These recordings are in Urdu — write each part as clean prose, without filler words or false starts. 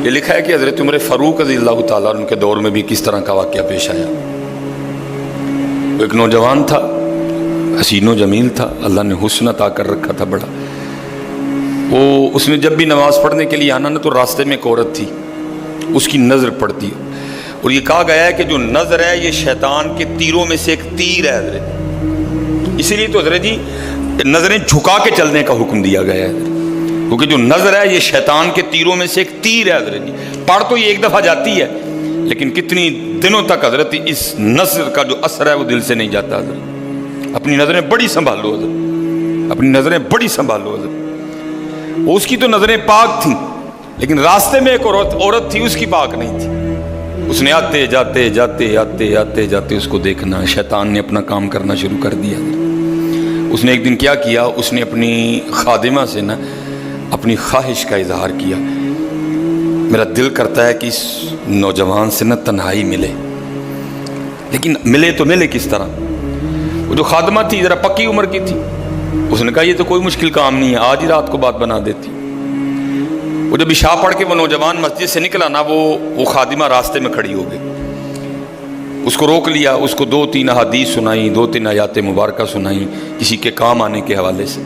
یہ لکھا ہے کہ حضرت عمر فاروق رضی اللہ تعالیٰ عنہ کے دور میں بھی کس طرح کا واقعہ پیش آیا۔ ایک نوجوان تھا، حسین و جمیل تھا، اللہ نے حسن عطا کر رکھا تھا بڑا۔ اس نے جب بھی نماز پڑھنے کے لیے آنا نا تو راستے میں ایک عورت تھی، اس کی نظر پڑتی، اور یہ کہا گیا ہے کہ جو نظر ہے یہ شیطان کے تیروں میں سے ایک تیر ہے حضرت، اسی لیے تو حضرت جی نظریں جھکا کے چلنے کا حکم دیا گیا ہے، کیونکہ جو نظر ہے یہ شیطان کے تیروں میں سے ایک تیر ہے حضرت جی۔ پڑھ تو یہ ایک دفعہ جاتی ہے لیکن کتنی دنوں تک حضرت اس نظر کا جو اثر ہے وہ دل سے نہیں جاتا حضرت۔ اپنی نظریں بڑی سنبھالو حضرت، اپنی نظریں بڑی سنبھالو حضرت۔ اس کی تو نظریں پاک تھیں لیکن راستے میں ایک عورت تھی، اس کی پاک نہیں تھی۔ اس نے آتے جاتے جاتے آتے آتے جاتے اس کو دیکھنا، شیطان نے اپنا کام کرنا شروع کر دیا۔ اس نے ایک دن کیا کیا، اس نے اپنی خادمہ سے نا اپنی خواہش کا اظہار کیا، میرا دل کرتا ہے کہ اس نوجوان سے نہ تنہائی ملے، لیکن ملے تو ملے کس طرح؟ وہ جو خادمہ تھی ذرا پکی عمر کی تھی، اس نے کہا یہ تو کوئی مشکل کام نہیں ہے، آج ہی رات کو بات بنا دیتی۔ وہ جب عشاء پڑھ کے وہ نوجوان مسجد سے نکلا نا، وہ خادمہ راستے میں کھڑی ہو گئی، اس کو روک لیا، اس کو 2-3 احادیث سنائیں، 2-3 آیات مبارکہ سنائیں کسی کے کام آنے کے حوالے سے۔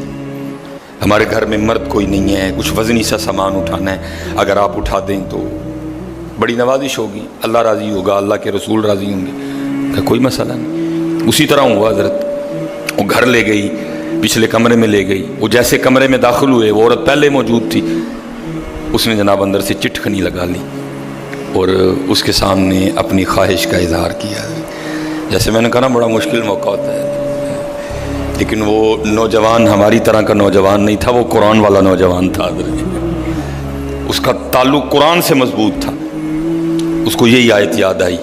ہمارے گھر میں مرد کوئی نہیں ہے، کچھ وزنی سا سامان اٹھانا ہے، اگر آپ اٹھا دیں تو بڑی نوازش ہوگی، اللہ راضی ہوگا، اللہ کے رسول راضی ہوں گے، کہ کوئی مسئلہ نہیں۔ اسی طرح ہوا حضرت، وہ گھر لے گئی، پچھلے کمرے میں لے گئی، وہ جیسے کمرے میں داخل ہوئے وہ عورت پہلے موجود تھی، اس نے جناب اندر سے چٹکنی لگا لی اور اس کے سامنے اپنی خواہش کا اظہار کیا۔ جیسے میں نے کہا نا بڑا مشکل موقع ہوتا ہے، لیکن وہ نوجوان ہماری طرح کا نوجوان نہیں تھا، وہ قرآن والا نوجوان تھا، اس کا تعلق قرآن سے مضبوط تھا۔ اس کو یہی آیت یاد آئی،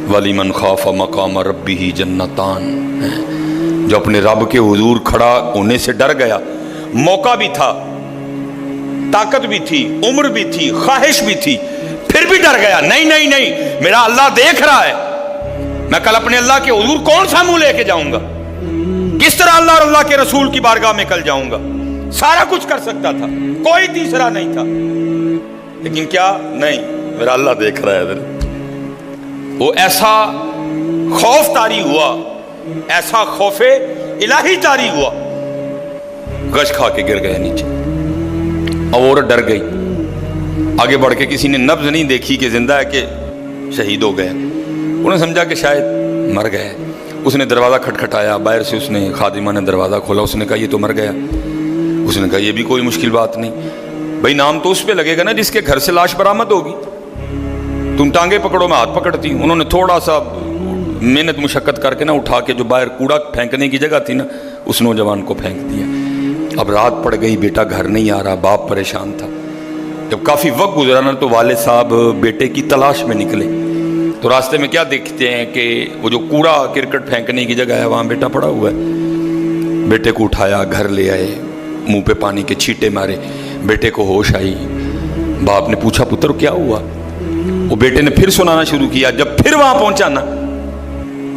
وَلِمَنْ خَافَ مَقَامَ رَبِّهِ جَنَّتَانِ، جو اپنے رب کے حضور کھڑا ہونے سے ڈر گیا، موقع بھی تھا، طاقت بھی تھی، عمر بھی تھی، خواہش بھی تھی، پھر بھی ڈر گیا، نہیں نہیں نہیں میرا اللہ دیکھ رہا ہے، میں کل اپنے اللہ کے حضور کون سا منہ لے کے جاؤں گا، کس طرح اللہ اور اللہ کے رسول کی بارگاہ میں کل جاؤں گا، سارا کچھ کر سکتا تھا، کوئی تیسرا نہیں تھا، لیکن کیا نہیں، میرا اللہ دیکھ رہا ہے ادھر۔ وہ ایسا خوف طاری ہوا، ایسا خوف الہی طاری ہوا، گش کھا کے گر گئے نیچے، اور عورت ڈر گئی، آگے بڑھ کے کسی نے نبض نہیں دیکھی کہ زندہ ہے کہ شہید ہو گئے، انہوں نے سمجھا کہ شاید مر گئے۔ اس نے دروازہ کھٹکھٹایا، باہر سے اس نے خادمہ نے دروازہ کھولا، اس نے کہا یہ تو مر گیا۔ اس نے کہا یہ بھی کوئی مشکل بات نہیں، بھائی نام تو اس پہ لگے گا نا جس کے گھر سے لاش برآمد ہوگی، تم ٹانگے پکڑو میں ہاتھ پکڑتی ہوں۔ انہوں نے تھوڑا سا محنت مشقت کر کے نا اٹھا کے جو باہر کوڑا پھینکنے کی جگہ تھی نا اس نوجوان کو پھینک دیا۔ اب رات پڑ گئی، بیٹا گھر نہیں آ رہا، باپ پریشان تھا۔ جب کافی وقت گزرا نا تو والد صاحب بیٹے کی تلاش میں نکلے، تو راستے میں کیا دیکھتے ہیں کہ وہ جو کوڑا کرکٹ پھینکنے کی جگہ ہے وہاں بیٹا پڑا ہوا ہے۔ بیٹے کو اٹھایا، گھر لے آئے، منہ پہ پانی کے چھینٹے مارے، بیٹے کو ہوش آئی۔ باپ نے پوچھا پتر کیا ہوا؟ وہ بیٹے نے پھر سنانا شروع کیا۔ جب پھر وہاں پہنچا نا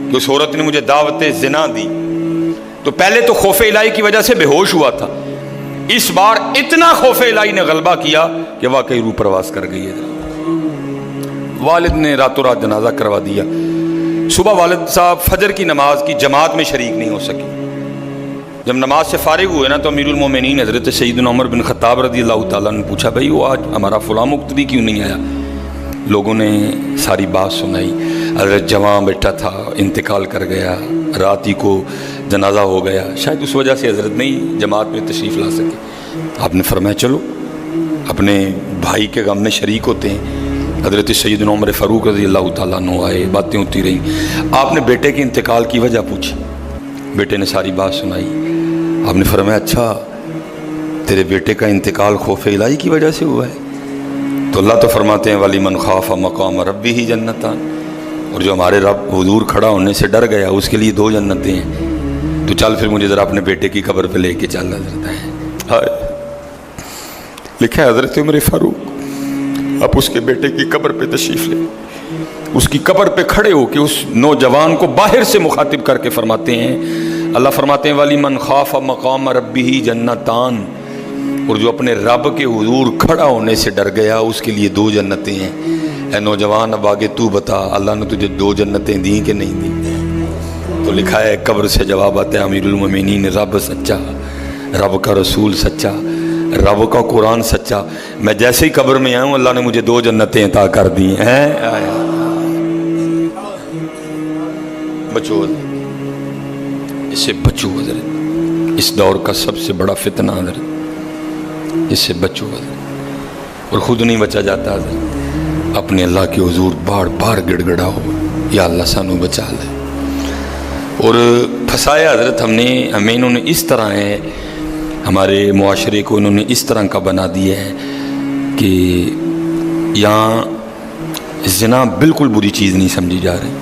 کہ اس عورت نے مجھے دعوت زنا دی، تو پہلے تو خوف الہی کی وجہ سے بے ہوش ہوا تھا، اس بار اتنا خوف الہی نے غلبہ کیا کہ واقعی روح پرواز کر گئی ہے۔ والد نے راتوں رات جنازہ کروا دیا۔ صبح والد صاحب فجر کی نماز کی جماعت میں شریک نہیں ہو سکے۔ جب نماز سے فارغ ہوئے نا تو امیر المومنین حضرت سیدنا عمر بن خطاب رضی اللہ تعالیٰ نے پوچھا بھائی وہ آج ہمارا فلاں مقتدی کیوں نہیں آیا؟ لوگوں نے ساری بات سنائی، حضرت جوان بیٹا تھا، انتقال کر گیا، رات ہی کو جنازہ ہو گیا، شاید اس وجہ سے حضرت نہیں جماعت میں تشریف لا سکے۔ آپ نے فرمایا چلو اپنے بھائی کے غم میں شریک ہوتے ہیں۔ حضرت سیدنا عمر فاروق رضی اللہ تعالیٰ عنہ آئے، باتیں ہوتی رہیں۔ آپ نے بیٹے کے انتقال کی وجہ پوچھی، بیٹے نے ساری بات سنائی۔ آپ نے فرمایا اچھا تیرے بیٹے کا انتقال خوف الہی کی وجہ سے ہوا ہے؟ تو اللہ تو فرماتے ہیں وَلِمَنْ خَافَ مَقَامَ رَبِّهِ جَنَّتَانِ، اور جو ہمارے رب حضور کھڑا ہونے سے ڈر گیا اس کے لیے 2 جنتیں ہیں۔ تو چل پھر مجھے ذرا اپنے بیٹے کی قبر پہ لے کے چل حضرت ہے۔ لکھا ہے حضرت عمر فاروق اب اس کے بیٹے کی قبر پہ تشریف لے، اس کی قبر پہ کھڑے ہو کے اس نوجوان کو باہر سے مخاطب کر کے فرماتے ہیں، اللہ فرماتے ہیں وَلِمَنْ خَافَ مَقَامَ رَبِّهِ جَنَّتَانِ، اور جو اپنے رب کے حضور کھڑا ہونے سے ڈر گیا اس کے لیے 2 جنتیں ہیں۔ اے نوجوان اب آگے تو بتا اللہ نے تجھے 2 جنتیں دیں کہ نہیں دیں؟ تو لکھا ہے قبر سے جواب آتا ہے امیر المومنین رب سچا، رب کا رسول سچا، رب کا قرآن سچا، میں جیسے ہی قبر میں آیا ہوں اللہ نے مجھے 2 جنتیں عطا کر دی ہیں۔ بچو اس سے بچو حضرت، اس دور کا سب سے بڑا فتنہ حضرت، اس سے بچو حضرت، اور خود نہیں بچا جاتا حضرت، اپنے اللہ کے حضور بار بار گڑ گڑاؤ یا اللہ سانو بچا لے۔ اور پھنسایا حضرت ہمیں انہوں نے اس طرح ہے، ہمارے معاشرے کو انہوں نے اس طرح کا بنا دیا ہے کہ یہاں زنا بالکل بری چیز نہیں سمجھی جا رہی،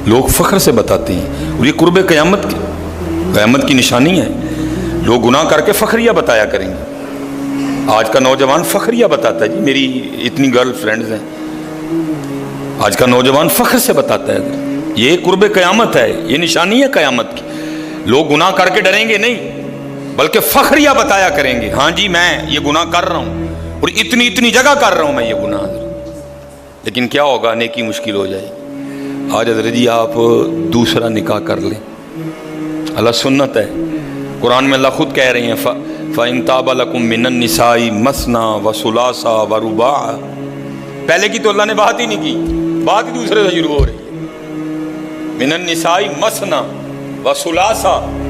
لوگ فخر سے بتاتے ہیں، اور یہ قرب قیامت کی نشانی ہے۔ لوگ گناہ کر کے فخریہ بتایا کریں گے۔ آج کا نوجوان فخریہ بتاتا ہے، جی میری اتنی گرل فرینڈز ہیں، آج کا نوجوان فخر سے بتاتا ہے یہ قرب قیامت ہے، یہ نشانی ہے قیامت کی۔ لوگ گناہ کر کے ڈریں گے نہیں بلکہ فخریہ بتایا کریں گے، ہاں جی میں یہ گناہ کر رہا ہوں اور اتنی جگہ کر رہا ہوں میں یہ گناہ۔ لیکن کیا ہوگا، نیکی مشکل ہو جائے گی۔ آج حضرت جی آپ دوسرا نکاح کر لیں، اللہ سنت ہے، قرآن میں اللہ خود کہہ رہے ہیں فَإِن تَابَ لَكُم مِّنَ النِّسَاءِ مَثْنَىٰ وَثُلَاثَ وَرُبَاعَ۔ پہلے کی تو اللہ نے بات ہی نہیں کی، بات ہی دوسرے سے شروع ہو رہی ہے۔ مِّنَ النِّسَاءِ مَثْنَىٰ وَثُلَاثَ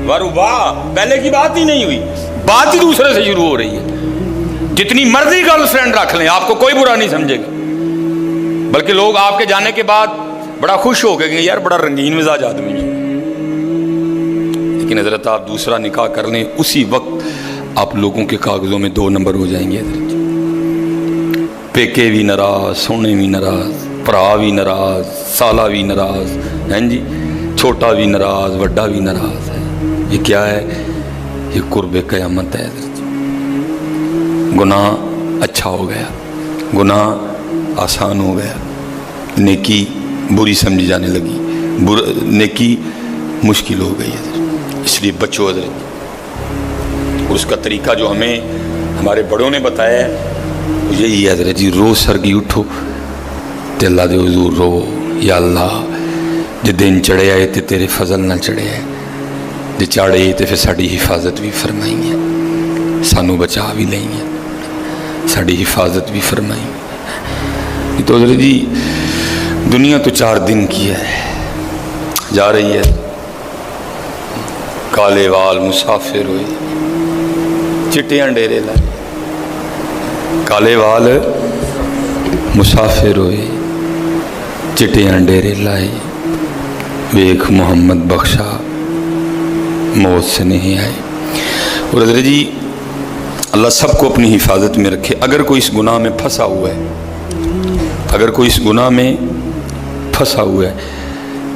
وَرُبَاعَ، پہلے کی بات ہی نہیں ہوئی، بات ہی دوسرے سے شروع ہو رہی ہے۔ جتنی مرضی گرل فرینڈ رکھ لیں آپ کو کوئی برا نہیں سمجھے گا، بلکہ لوگ آپ کے جانے کے بعد بڑا خوش ہو گئے کہ یار بڑا رنگین مزاج آدمی ہے۔ لیکن حضرت آپ دوسرا نکاح کر لیں اسی وقت آپ لوگوں کے کاغذوں میں 2 نمبر ہو جائیں گے حضرت۔ پیکے بھی ناراض، سونے بھی ناراض، پرا بھی ناراض، سالہ بھی ناراض، ہیں جی چھوٹا بھی ناراض، وڈا بھی ناراض ہے۔ یہ کیا ہے؟ یہ قرب قیامت ہے حضرت۔ گناہ اچھا ہو گیا، گناہ آسان ہو گیا، نیکی بری سمجھی جانے لگی، نیکی مشکل ہو گئی حضرت۔ اس لیے بچو حضرت، اور اس کا طریقہ جو ہمیں ہمارے بڑوں نے بتایا ہے یہی ہے حضرت جی، روز سرگی اٹھو تے اللہ دے حضور رو، یا اللہ جے دن چڑھے آئے تے تیرے فضل نہ چڑھے آئے، جے چاڑے تے پھر ساڑی حفاظت بھی فرمائیں گے، سانو بچا بھی لیں گے، ساڑی حفاظت بھی فرمائیں گے۔ تو حضرت جی دنیا تو 4 دن کی ہے، جا رہی ہے، کالے وال مسافر ہوئے، چٹیاں ڈیرے لائے، کالے وال مسافر ہوئے، چٹیاں ڈیرے لائے، ویکھ محمد بخشا موت سے نہیں آئے۔ اور حضرت جی اللہ سب کو اپنی حفاظت میں رکھے۔ اگر کوئی اس گناہ میں پھنسا ہوا ہے، اگر کوئی اس گناہ میں پھنسا ہوا ہے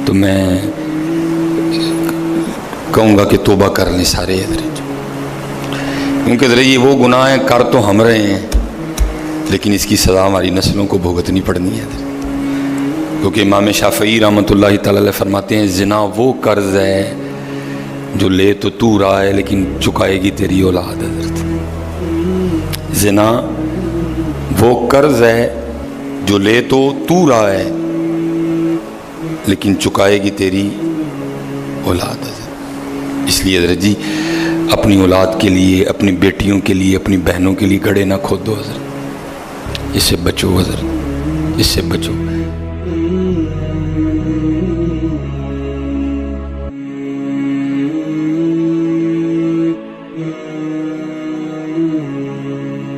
تو میں کہوں گا کہ توبہ کر لیں سارے حضرت، کیونکہ حضرت یہ وہ گناہ ہیں کر تو ہم رہے ہیں لیکن اس کی سزا ہماری نسلوں کو بھگتنی پڑنی ہے حضرت۔ کیونکہ امام شافعی رحمۃ اللہ تعالی علیہ فرماتے ہیں زنا وہ قرض ہے جو لے تو رہا ہے لیکن چکائے گی تیری اولاد حضرت۔ زنا وہ قرض ہے جو لے تو رہا ہے لیکن چکائے گی تیری اولاد حضرت۔ اس لیے حضرت جی اپنی اولاد کے لیے، اپنی بیٹیوں کے لیے، اپنی بہنوں کے لیے گڑھے نہ کھود دو حضرت، اس سے بچو حضرت، اس سے بچو۔